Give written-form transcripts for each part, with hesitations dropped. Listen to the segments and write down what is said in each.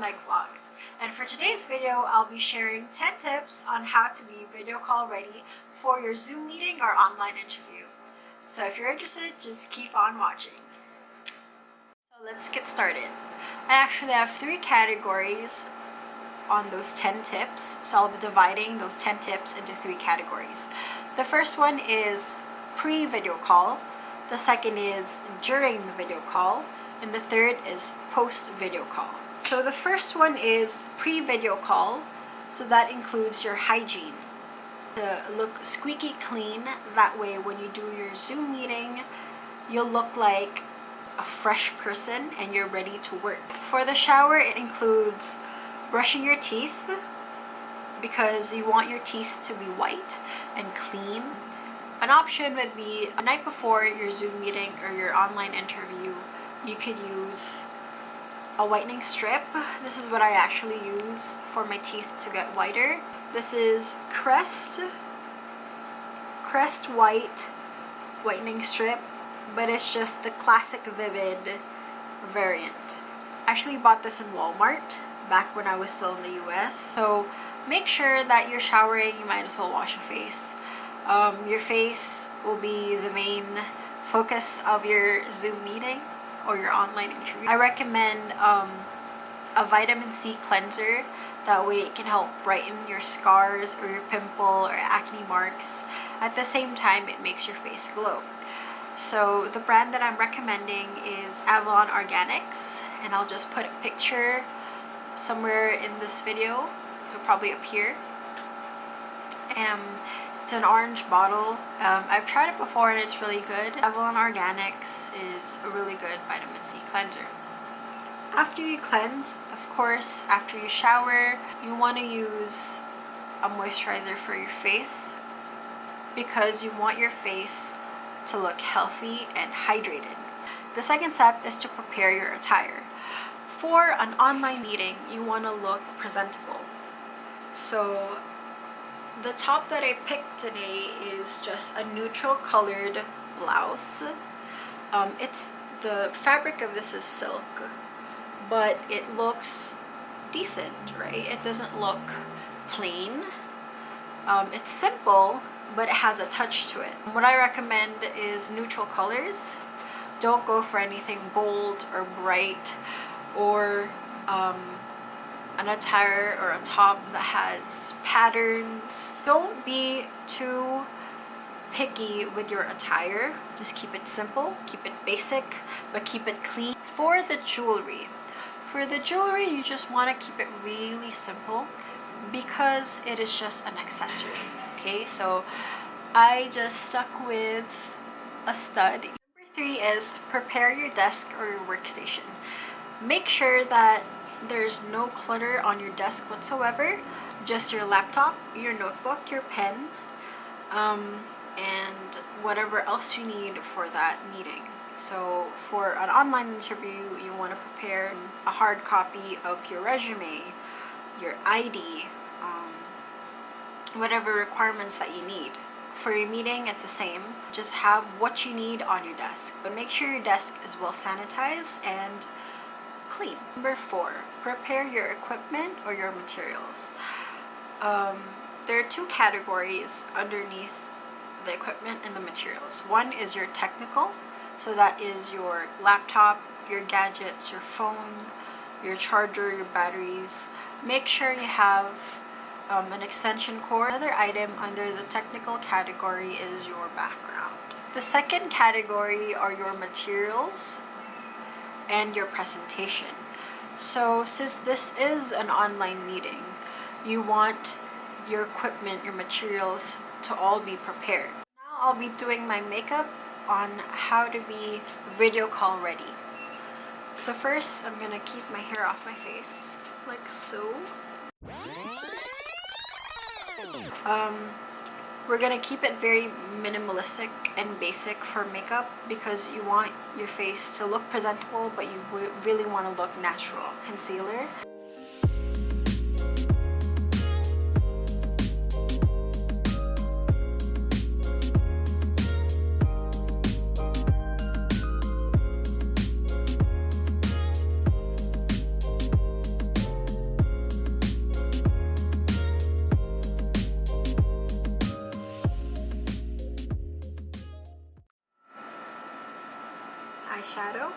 like vlogs, and for today's video I'll be sharing 10 tips on how to be video call ready for your Zoom meeting or online interview. So if you're interested, just keep on watching. So let's get started. I actually have 3 categories on those 10 tips, so I'll be dividing those 10 tips into 3 categories. The first one is pre-video call, the second is during the video call, and the third is post-video call. So the first one is pre-video call, so that includes your hygiene. To look squeaky clean, that way when you do your Zoom meeting, you'll look like a fresh person and you're ready to work. For the shower, it includes brushing your teeth, because you want your teeth to be white and clean. An option would be the night before your Zoom meeting or your online interview, you could use a whitening strip. This is what I actually use for my teeth to get whiter. This is Crest White whitening strip, but it's just the classic vivid variant. I actually bought this in Walmart back when I was still in the US. So make sure that you're showering, you might as well wash your face. Your face will be the main focus of your Zoom meeting or your online interview. I recommend a vitamin C cleanser. That way it can help brighten your scars or your pimple or acne marks. At the same time, it makes your face glow. So the brand that I'm recommending is Avalon Organics, and I'll just put a picture somewhere in this video. It'll probably appear. It's an orange bottle. I've tried it before and it's really good. Avalon Organics is a really good vitamin C cleanser. After you cleanse, of course, after you shower, you want to use a moisturizer for your face, because you want your face to look healthy and hydrated. The second step is to prepare your attire. For an online meeting, you want to look presentable. So the top that I picked today is just a neutral colored blouse. The fabric of this is silk, but it looks decent, right? It doesn't look plain. It's simple, but it has a touch to it. What I recommend is neutral colors. Don't go for anything bold or bright, or an attire or a top that has patterns. Don't be too picky with your attire. Just keep it simple, keep it basic, but keep it clean. For the jewelry, you just want to keep it really simple, because it is just an accessory. Okay, so I just stuck with a stud. Number 3 is prepare your desk or your workstation. Make sure that there's no clutter on your desk whatsoever, just your laptop, your notebook, your pen, and whatever else you need for that meeting. So for an online interview, you want to prepare a hard copy of your resume, your ID, whatever requirements that you need. For your meeting, it's the same. Just have what you need on your desk, but make sure your desk is well sanitized and clean. Number 4, prepare your equipment or your materials. There are 2 categories underneath the equipment and the materials. One is your technical, so that is your laptop, your gadgets, your phone, your charger, your batteries. Make sure you have an extension cord. Another item under the technical category is your background. The second category are your materials and your presentation. So since this is an online meeting, you want your equipment, your materials to all be prepared. Now I'll be doing my makeup on how to be video call ready. So first, I'm gonna keep my hair off my face, like so. We're gonna keep it very minimalistic and basic for makeup, because you want your face to look presentable, but you really want to look natural. Concealer. eyeshadow.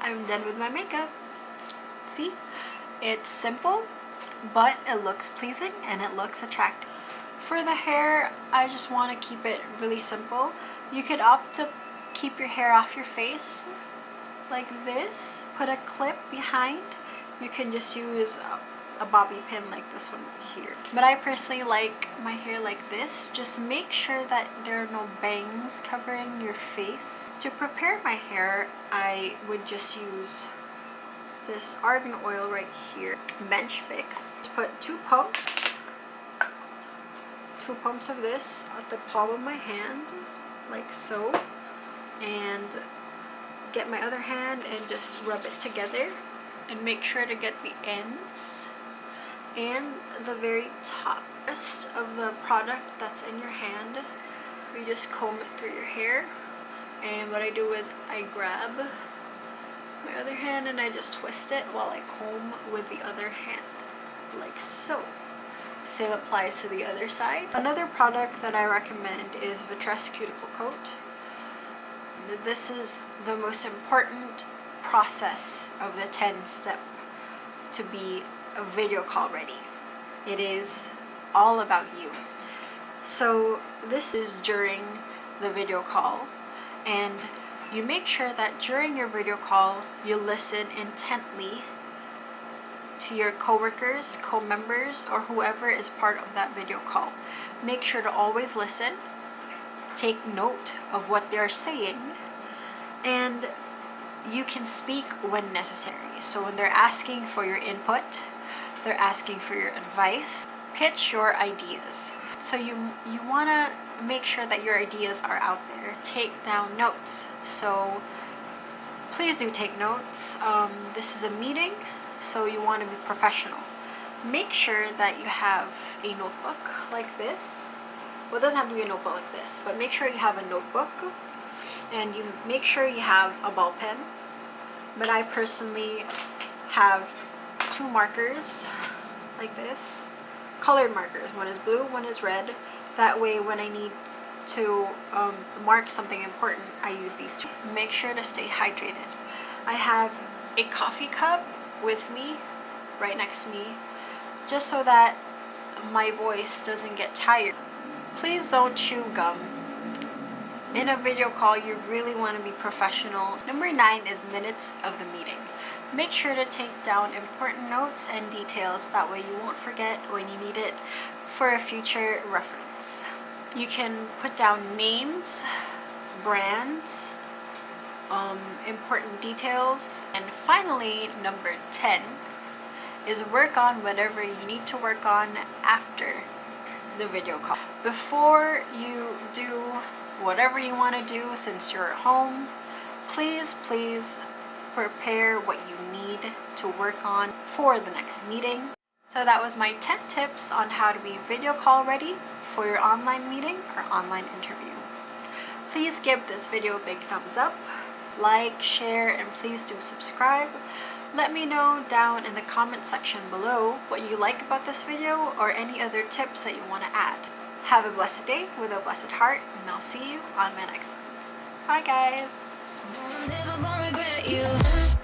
I'm done with my makeup. See? It's simple, but it looks pleasing and it looks attractive. For the hair, I just want to keep it really simple. You could opt to keep your hair off your face like this. Put a clip behind. You can just use a bobby pin like this one here. But I personally like my hair like this. Just make sure that there are no bangs covering your face. To prepare my hair, I would just use this argan oil right here. Bench Fix. Put 2 pumps of this at the palm of my hand, like so. And get my other hand and just rub it together. And make sure to get the ends and the very top of the product that's in your hand. You just comb it through your hair, and what I do is I grab my other hand and I just twist it while I comb with the other hand, like so. Same applies to the other side. Another product that I recommend is Vitress Cuticle Coat. This is the most important process of the 10-step to be a video call ready. It is all about you. So this is during the video call, and you make sure that during your video call you listen intently to your coworkers, co-members, or whoever is part of that video call. Make sure to always listen, take note of what they're saying, and you can speak when necessary. So when they're asking for your input, they're asking for your advice, pitch your ideas. So you want to make sure that your ideas are out there. Take down notes. So please do take notes. This is a meeting, so you want to be professional. Make sure that you have a notebook like this. Well, it doesn't have to be a notebook like this, but make sure you have a notebook, and you make sure you have a ball pen. But I personally have 2 markers like this, colored markers. One is blue, one is red. That way when I need to mark something important, I use these 2. Make sure to stay hydrated. I have a coffee cup with me, right next to me, just so that my voice doesn't get tired. Please don't chew gum. In a video call, you really want to be professional. Number 9 is minutes of the meeting. Make sure to take down important notes and details, that way you won't forget when you need it for a future reference. You can put down names, brands, important details. And finally, number 10 is work on whatever you need to work on after the video call. Before you do whatever you want to do, since you're at home, please prepare what you need to work on for the next meeting. So that was my 10 tips on how to be video call ready for your online meeting or online interview. Please give this video a big thumbs up, like, share, and please do subscribe. Let me know down in the comment section below what you like about this video or any other tips that you want to add. Have a blessed day with a blessed heart, and I'll see you on my next one. Bye guys! I'm never gonna regret you.